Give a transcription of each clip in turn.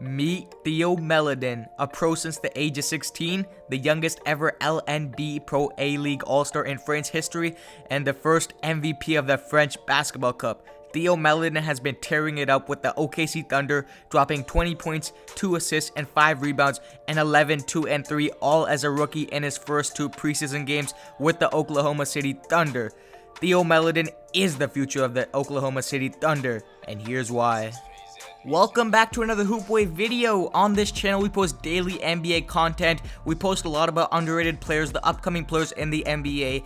Meet Theo Maledon, a pro since the age of 16, the youngest ever LNB Pro A-League All-Star in France history, and the first MVP of the French Basketball Cup. Theo Maledon has been tearing it up with the OKC Thunder, dropping 20 points, 2 assists, and 5 rebounds, and 11, 2, and 3, all as a rookie in his first 2 preseason games with the Oklahoma City Thunder. Theo Maledon is the future of the Oklahoma City Thunder, and here's why. Welcome back to another Hoop Wave video. On this channel, we post daily NBA content. We post a lot about underrated players, the upcoming players in the NBA.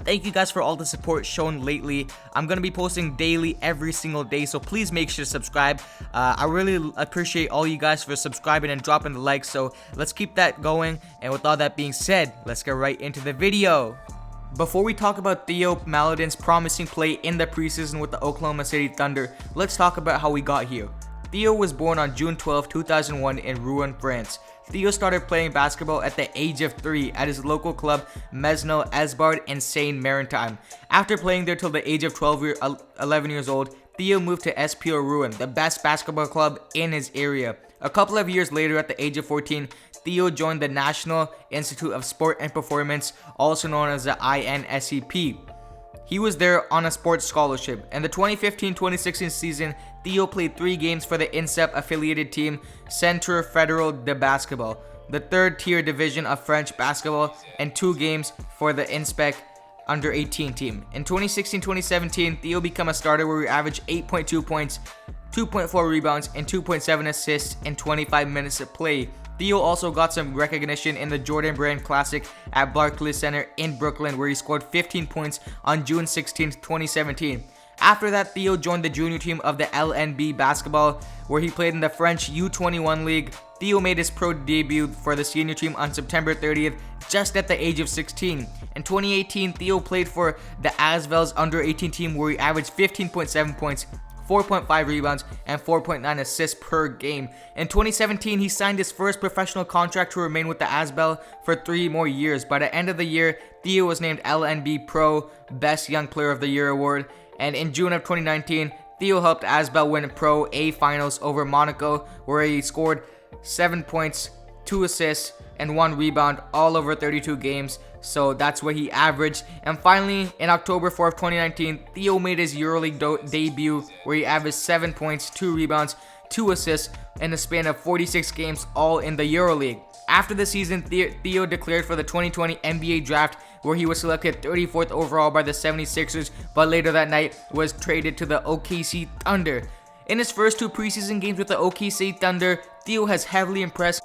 Thank you guys for all the support shown lately. I'm going to be posting daily every single day, so please make sure to subscribe. I really appreciate all you guys for subscribing and dropping the likes, so let's keep that going. And with all that being said, let's get right into the video. Before we talk about Theo Maledon's promising play in the preseason with the Oklahoma City Thunder, let's talk about how we got here. Theo was born on June 12, 2001 in Rouen, France. Theo started playing basketball at the age of 3 at his local club Mesnil Esbard in Seine-Maritime. After playing there till the age of 11 years old, Theo moved to SPO Rouen, the best basketball club in his area. A couple of years later, at the age of 14, Theo joined the National Institute of Sport and Performance, also known as the INSEP. He was there on a sports scholarship. In the 2015-2016 season, Theo played 3 games for the INSEP affiliated team Centre Fédéral de Basketball, the third-tier division of French basketball, and 2 games for the INSPEC under-18 team. In 2016-2017, Theo became a starter where he averaged 8.2 points, 2.4 rebounds, and 2.7 assists in 25 minutes of play. Theo also got some recognition in the Jordan Brand Classic at Barclays Center in Brooklyn, where he scored 15 points on June 16, 2017. After that, Theo joined the junior team of the LNB basketball, where he played in the French U21 League. Theo made his pro debut for the senior team on September 30th, just at the age of 16. In 2018, Theo played for the Asvel's under-18 team, where he averaged 15.7 points, 4.5 rebounds, and 4.9 assists per game. In 2017, he signed his first professional contract to remain with the Asbel for 3 more years. By the end of the year, Theo was named LNB Pro Best Young Player of the Year award. And in June of 2019, Theo helped Asbel win Pro A Finals over Monaco, where he scored 7 points, 2 assists, and 1 rebound all over 32 games. So that's what he averaged. And finally, in October 4th, 2019, Theo made his EuroLeague debut, where he averaged 7 points, 2 rebounds, 2 assists in a span of 46 games, all in the EuroLeague. After the season, Theo declared for the 2020 NBA Draft, where he was selected 34th overall by the 76ers, but later that night was traded to the OKC Thunder. In his first 2 preseason games with the OKC Thunder, Theo has heavily impressed,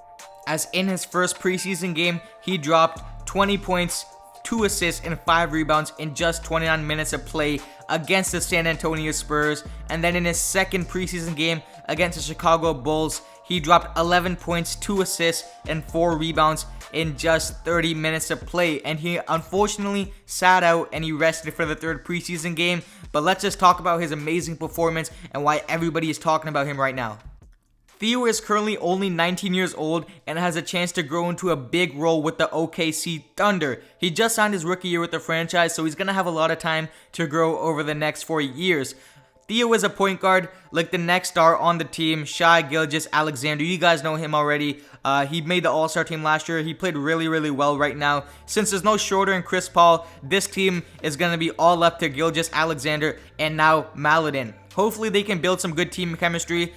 as in his first preseason game, he dropped 20 points, 2 assists, and 5 rebounds in just 29 minutes of play against the San Antonio Spurs. And then in his second preseason game against the Chicago Bulls, he dropped 11 points, 2 assists, and 4 rebounds in just 30 minutes of play. And he unfortunately sat out and he rested for the 3rd preseason game. But let's just talk about his amazing performance and why everybody is talking about him right now. Theo is currently only 19 years old and has a chance to grow into a big role with the OKC Thunder. He just signed his rookie year with the franchise, so he's going to have a lot of time to grow over the next 4 years. Theo is a point guard like the next star on the team, Shai Gilgeous-Alexander. You guys know him already. He made the All-Star team last year. He played really well right now. Since there's no Schroeder and Chris Paul, this team is going to be all up to Gilgeous-Alexander and now Maledon. Hopefully they can build some good team chemistry.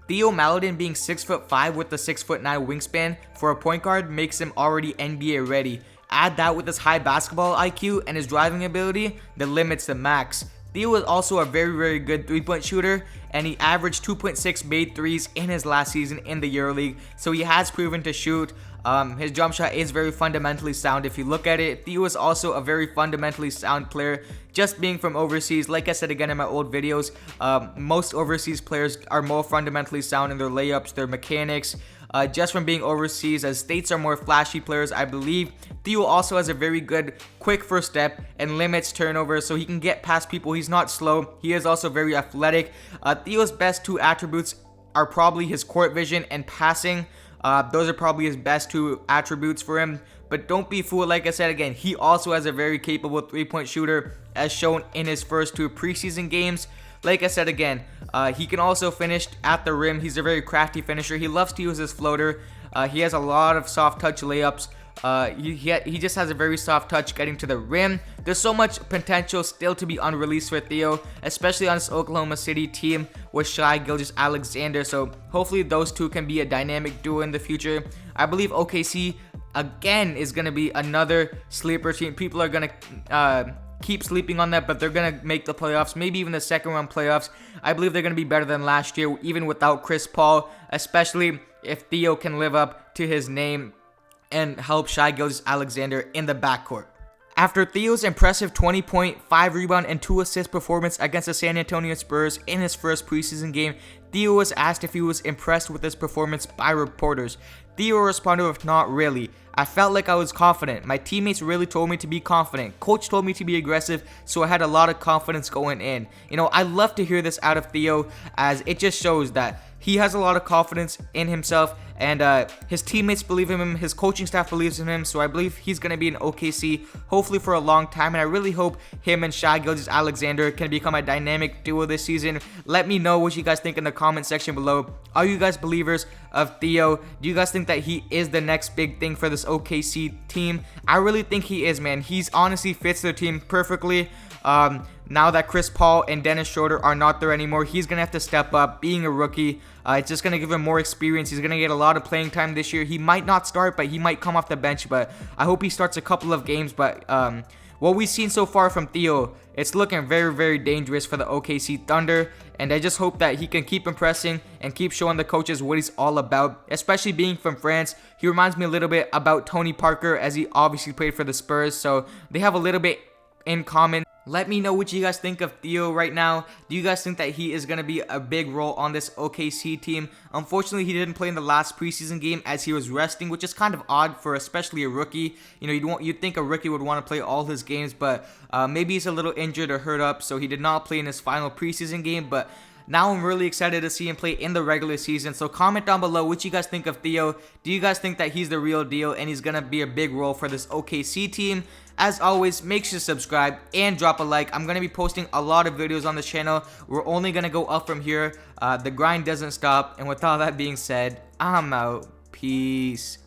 Theo Maledon being 6'5" with a 6'9" wingspan for a point guard makes him already NBA ready. Add that with his high basketball IQ and his driving ability, the limit's the max. Theo is also a very good 3-point shooter, and he averaged 2.6 made threes in his last season in the EuroLeague, so he has proven to shoot. His jump shot is very fundamentally sound. If you look at it, Theo is also a very fundamentally sound player. Just being from overseas, like I said again in my old videos, most overseas players are more fundamentally sound in their layups, their mechanics. Just from being overseas, as States are more flashy players, I believe. Theo also has a very good quick first step and limits turnovers, so he can get past people. He's not slow. He is also very athletic. Theo's best 2 attributes are probably his court vision and passing. Those are probably his best 2 attributes for him. But don't be fooled, like I said again, he also has a very capable 3-point shooter, as shown in his first 2 preseason games. Like I said again, He can also finish at the rim. He's a very crafty finisher. He loves to use his floater. He has a lot of soft touch layups. He just has a very soft touch getting to the rim. There's so much potential still to be unreleased for Theo, especially on this Oklahoma City team with Shai Gilgeous-Alexander. So hopefully those two can be a dynamic duo in the future. I believe OKC again is going to be another sleeper team. People are going to keep sleeping on that, but they're going to make the playoffs, maybe even the second round playoffs. I believe they're going to be better than last year, even without Chris Paul, especially if Theo can live up to his name and help Shai Gilgeous-Alexander in the backcourt. After Theo's impressive 20-point, 5-rebound, and 2-assist performance against the San Antonio Spurs in his first preseason game, Theo was asked if he was impressed with his performance by reporters. Theo responded with "Not really. I felt like I was confident. My teammates really told me to be confident. Coach told me to be aggressive, so I had a lot of confidence going in." I love to hear this out of Theo, as it just shows that he has a lot of confidence in himself, and his teammates believe in him, his coaching staff believes in him, so I believe he's going to be in OKC hopefully for a long time, and I really hope him and Shai Gilgeous-Alexander can become a dynamic duo this season. Let me know what you guys think in the comment section below. Are you guys believers of Theo? Do you guys think that he is the next big thing for this OKC team? I really think he is, man. He's honestly fits their team perfectly. Now that Chris Paul and Dennis Schroeder are not there anymore, he's going to have to step up being a rookie. It's just going to give him more experience. He's going to get a lot of playing time this year. He might not start, but he might come off the bench, but I hope he starts a couple of games. But what we've seen so far from Theo, it's looking very, very dangerous for the OKC Thunder, and I just hope that he can keep impressing and keep showing the coaches what he's all about, especially being from France. He reminds me a little bit about Tony Parker, as he obviously played for the Spurs, so they have a little bit in common. Let me know what you guys think of Theo right now. Do you guys think that he is going to be a big role on this OKC team? Unfortunately, he didn't play in the last preseason game as he was resting, which is kind of odd for especially a rookie. You'd think a rookie would want to play all his games, but maybe he's a little injured or hurt up, so he did not play in his final preseason game. But now I'm really excited to see him play in the regular season. So comment down below what you guys think of Theo. Do you guys think that he's the real deal and he's going to be a big role for this OKC team? As always, make sure to subscribe and drop a like. I'm going to be posting a lot of videos on this channel. We're only going to go up from here. The grind doesn't stop. And with all that being said, I'm out. Peace.